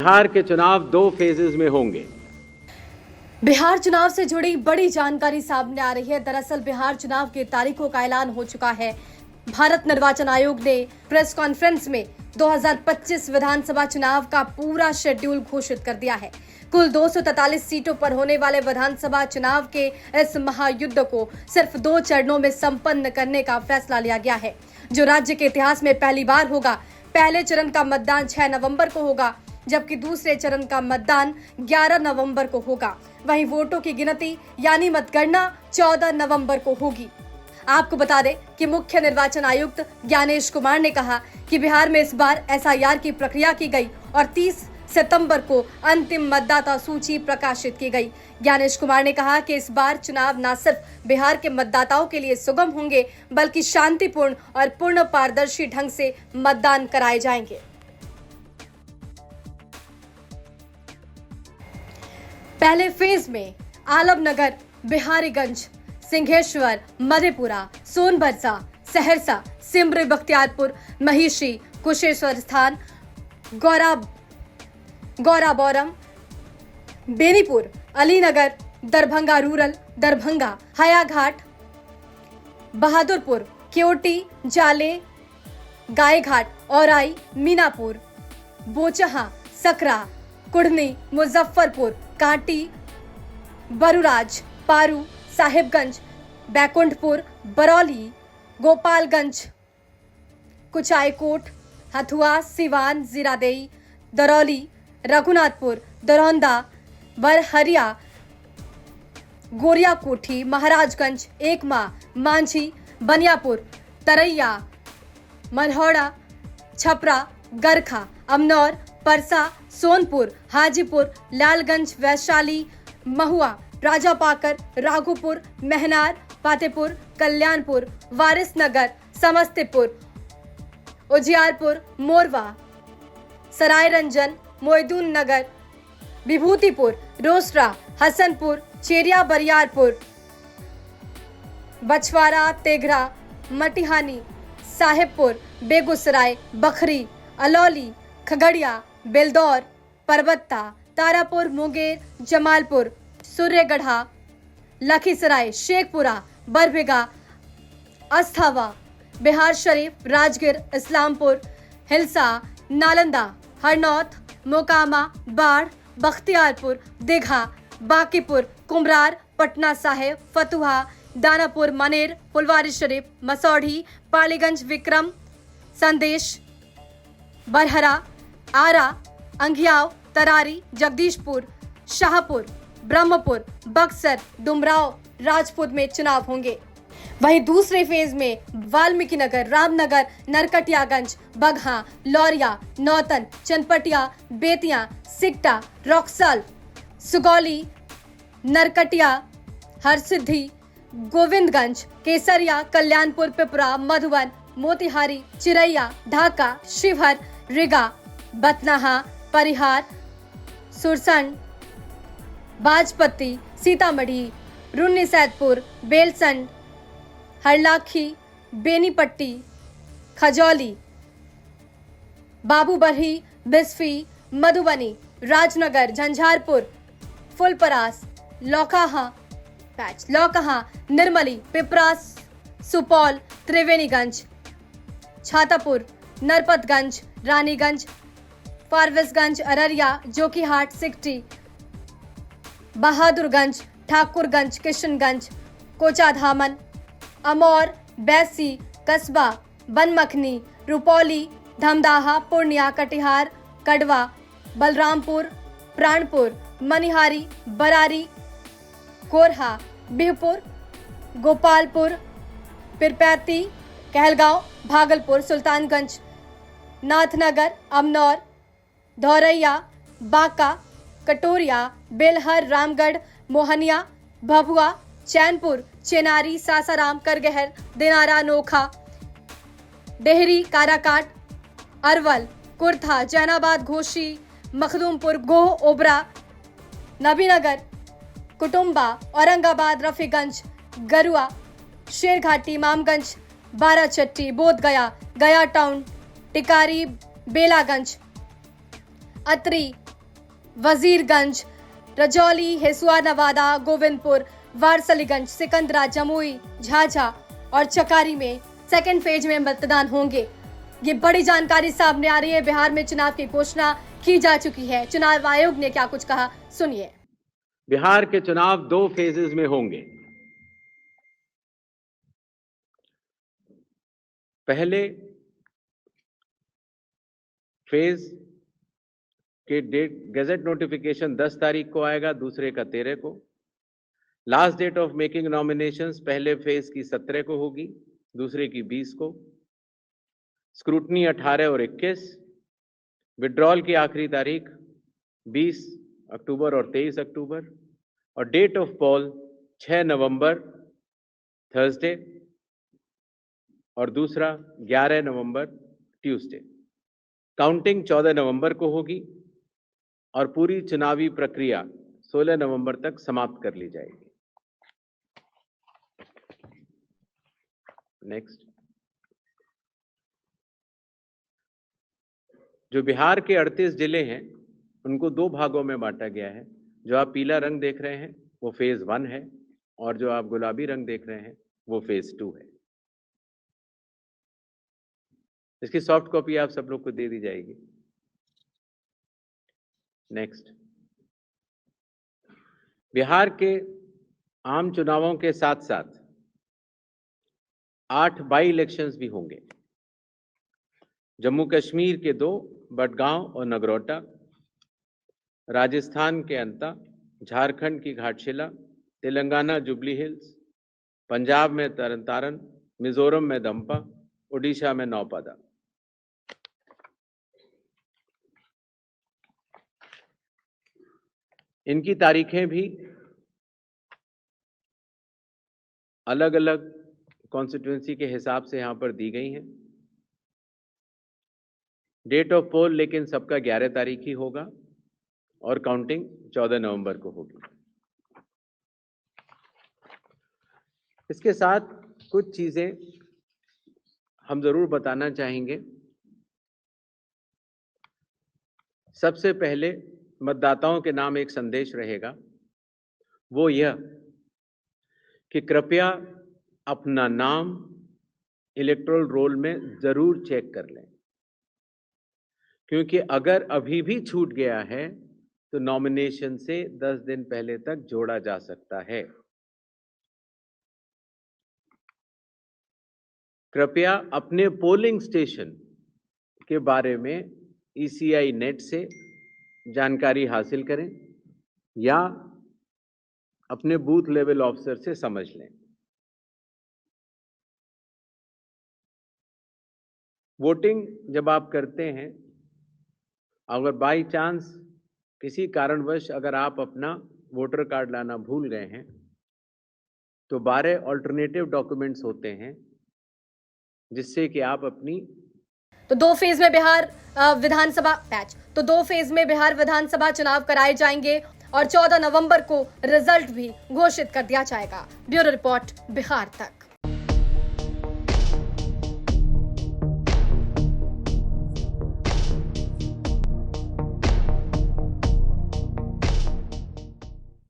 बिहार के चुनाव 2 फेजेस में होंगे। बिहार चुनाव से जुड़ी बड़ी जानकारी सामने आ रही है। दरअसल बिहार चुनाव की तारीखों का ऐलान हो चुका है। भारत निर्वाचन आयोग ने प्रेस कॉन्फ्रेंस में 2025 विधानसभा चुनाव का पूरा शेड्यूल घोषित कर दिया है। कुल 243 सीटों पर होने वाले विधानसभा चुनाव के इस महायुद्ध को सिर्फ 2 चरणों में संपन्न करने का फैसला लिया गया है, जो राज्य के इतिहास में पहली बार होगा। पहले चरण का मतदान 6 नवंबर को होगा, जबकि दूसरे चरण का मतदान 11 नवंबर को होगा। वहीं वोटों की गिनती यानी मतगणना 14 नवंबर को होगी। आपको बता दें कि मुख्य निर्वाचन आयुक्त ज्ञानेश कुमार ने कहा कि बिहार में इस बार एसआईआर की प्रक्रिया की गई और 30 सितंबर को अंतिम मतदाता सूची प्रकाशित की गई। ज्ञानेश कुमार ने कहा कि इस बार चुनाव न सिर्फ बिहार के मतदाताओं के लिए सुगम होंगे, बल्कि शांतिपूर्ण और पूर्ण पारदर्शी ढंग से मतदान कराए जाएंगे। पहले फेज में आलमनगर, बिहारीगंज, सिंहेश्वर, मधेपुरा, सोनभद्र, सहरसा, सिमरी, बख्तियारपुर, महिषी, कुशेश्वर स्थान, गौराबौरम, बेनीपुर, अलीनगर, दरभंगा रूरल, दरभंगा, हायाघाट, बहादुरपुर, केवटी, जाले, गायघाट, औराई, मीनापुर, बोचहा, सकरा, कुढ़नी, मुजफ्फरपुर, कांटी, बरुराज, पारू, साहिबगंज, बैकुंठपुर, बरौली, गोपालगंज, कुचायकोट, हथुआ, सिवान, जीरादेई, दरौली, रघुनाथपुर, दरौंदा, बरहरिया, गोरियाकोठी, महाराजगंज, एकमा, मांझी, बनियापुर, तरैया, मल्हौड़ा, छपरा, गरखा, अमनौर, परसा, सोनपुर, हाजीपुर, लालगंज, वैशाली, महुआ, राजापाकर, राघोपुर, महनार, फतेहपुर, कल्याणपुर, वारिसनगर, समस्तीपुर, उजियारपुर, मोरवा, सरायरंजन, मोइदुन नगर, विभूतिपुर, रोसड़ा, हसनपुर, चेरिया बरियारपुर, बछवाड़ा, तेघरा, मटिहानी, साहेबपुर, बेगूसराय, बखरी, अलौली, खगड़िया, बेलदौर, परबत्ता, तारापुर, मुंगेर, जमालपुर, सूर्यगढ़ा, लखीसराय, शेखपुरा, बरबीघा, अस्थावा, बिहार शरीफ, राजगीर, इस्लामपुर, हिलसा, नालंदा, हरनौत, मोकामा, बाढ़, बख्तियारपुर, दीघा, बांकीपुर, कुमरार, पटना साहिब, फतुहा, दानापुर, मनेर, फुलवारी शरीफ, मसौढ़ी, पालीगंज, विक्रम, संदेश, बरहरा, आरा, अंगियाव, तरारी, जगदीशपुर, शाहपुर, ब्रह्मपुर, बक्सर, डुमराव, राजपूत में चुनाव होंगे। वहीं दूसरे फेज में वाल्मीकि नगर, रामनगर, नरकटियागंज, बगहा, लौरिया, नौतन, चनपटिया, बेतिया, सिकटा, रॉक्सल, सुगौली, नरकटिया, हरसिद्धि, गोविंदगंज, केसरिया, कल्याणपुर, पिपरा, मधुबन, मोतिहारी, चिरैया, ढाका, शिवहर, रीगा, बथनाहा, परिहार, सुरसंड, बाजपट्टी, सीतामढ़ी, रुन्नीसैदपुर, बेलसंड, हरलाखी, बेनीपट्टी, खजौली, बाबूबरही, बिस्फी, मधुबनी, राजनगर, झंझारपुर, फुलपरास, लौकहा, निर्मली, पिपरास, सुपौल, त्रिवेणीगंज, छातापुर, नरपतगंज, रानीगंज, फारबिसगंज, अररिया, जोकीहाट, सिकटी, बहादुरगंज, ठाकुरगंज, किशनगंज, कोचाधामन, अमौर, बैसी, कस्बा, बनमखनी, रुपौली, धमदाहा, पूर्णिया, कटिहार, कड़वा, बलरामपुर, प्राणपुर, मनिहारी, बरारी, कोरहा, बिहपुर, गोपालपुर, पिरपैती, कहलगांव, भागलपुर, सुल्तानगंज, नाथनगर, अमनौर, धौरैया, बांका, कटोरिया, बेलहर, रामगढ़, मोहनिया, भभुआ, चैनपुर, चेनारी, सासाराम, करगहर, दिनारा, नोखा, डेहरी, काराकाट, अरवल, कुर्था, जैनाबाद, घोशी, मखदूमपुर, गोह, ओबरा, नबीनगर, कुटुम्बा, औरंगाबाद, रफीगंज, गरुआ, शेरघाटी, इमामगंज, बाराचट्टी, बोधगया, गया टाउन, टिकारी, बेलागंज, अतरी, वजीरगंज, रजौली, हिसुआ, नवादा, गोविंदपुर, वारसलीगंज, सिकंदरा, जमुई, झाझा और चकारी में सेकेंड फेज में मतदान होंगे। ये बड़ी जानकारी सामने आ रही है। बिहार में चुनाव की घोषणा की जा चुकी है। चुनाव आयोग ने क्या कुछ कहा, सुनिए। बिहार के चुनाव 2 फेजेस में होंगे। पहले फेज के डेट गैजेट नोटिफिकेशन 10 तारीख को आएगा, दूसरे का 13 को। Last date of making nominations पहले फेज की 17 को होगी, दूसरे की 20 को। स्क्रूटनी 18 और 21। विड्रॉल की आखिरी तारीख 20 अक्टूबर और 23 अक्टूबर। और date of poll 6 November Thursday और दूसरा 11 नवंबर ट्यूसडे। काउंटिंग 14 नवंबर को होगी और पूरी चुनावी प्रक्रिया 16 नवंबर तक समाप्त कर ली जाएगी। नेक्स्ट, जो बिहार के 38 जिले हैं उनको 2 भागों में बांटा गया है। जो आप पीला रंग देख रहे हैं वो फेज 1 है और जो आप गुलाबी रंग देख रहे हैं वो फेज 2 है। इसकी सॉफ्ट कॉपी आप सब लोग को दे दी जाएगी। नेक्स्ट, बिहार के आम चुनावों के साथ साथ 8 बाई इलेक्शंस भी होंगे। जम्मू कश्मीर के 2, बडगांव और नगरोटा, राजस्थान के अंता, झारखंड की घाटशिला, तेलंगाना जुबली हिल्स, पंजाब में तरन तारन, मिजोरम में दंपा, ओडिशा में नौपादा। इनकी तारीखें भी अलग अलग कॉन्स्टिट्यूंसी के हिसाब से यहां पर दी गई हैं। डेट ऑफ पोल लेकिन सबका 11 तारीख ही होगा और काउंटिंग 14 नवंबर को होगी। इसके साथ कुछ चीजें हम जरूर बताना चाहेंगे। सबसे पहले मतदाताओं के नाम एक संदेश रहेगा, वो यह कि कृपया अपना नाम इलेक्टोरल रोल में जरूर चेक कर लें, क्योंकि अगर अभी भी छूट गया है तो नॉमिनेशन से 10 दिन पहले तक जोड़ा जा सकता है। कृपया अपने पोलिंग स्टेशन के बारे में ECI नेट से जानकारी हासिल करें या अपने बूथ लेवल ऑफिसर से समझ लें। वोटिंग जब आप करते हैं, अगर बाई चांस किसी कारणवश अगर आप अपना वोटर कार्ड लाना भूल गए हैं तो 12 ऑल्टरनेटिव डॉक्यूमेंट्स होते हैं जिससे कि आप अपनी तो 2 फेज में बिहार विधानसभा बैच तो 2 फेज में बिहार विधानसभा चुनाव कराए जाएंगे और 14 नवंबर को रिजल्ट भी घोषित कर दिया जाएगा। ब्यूरो रिपोर्ट, बिहार तक।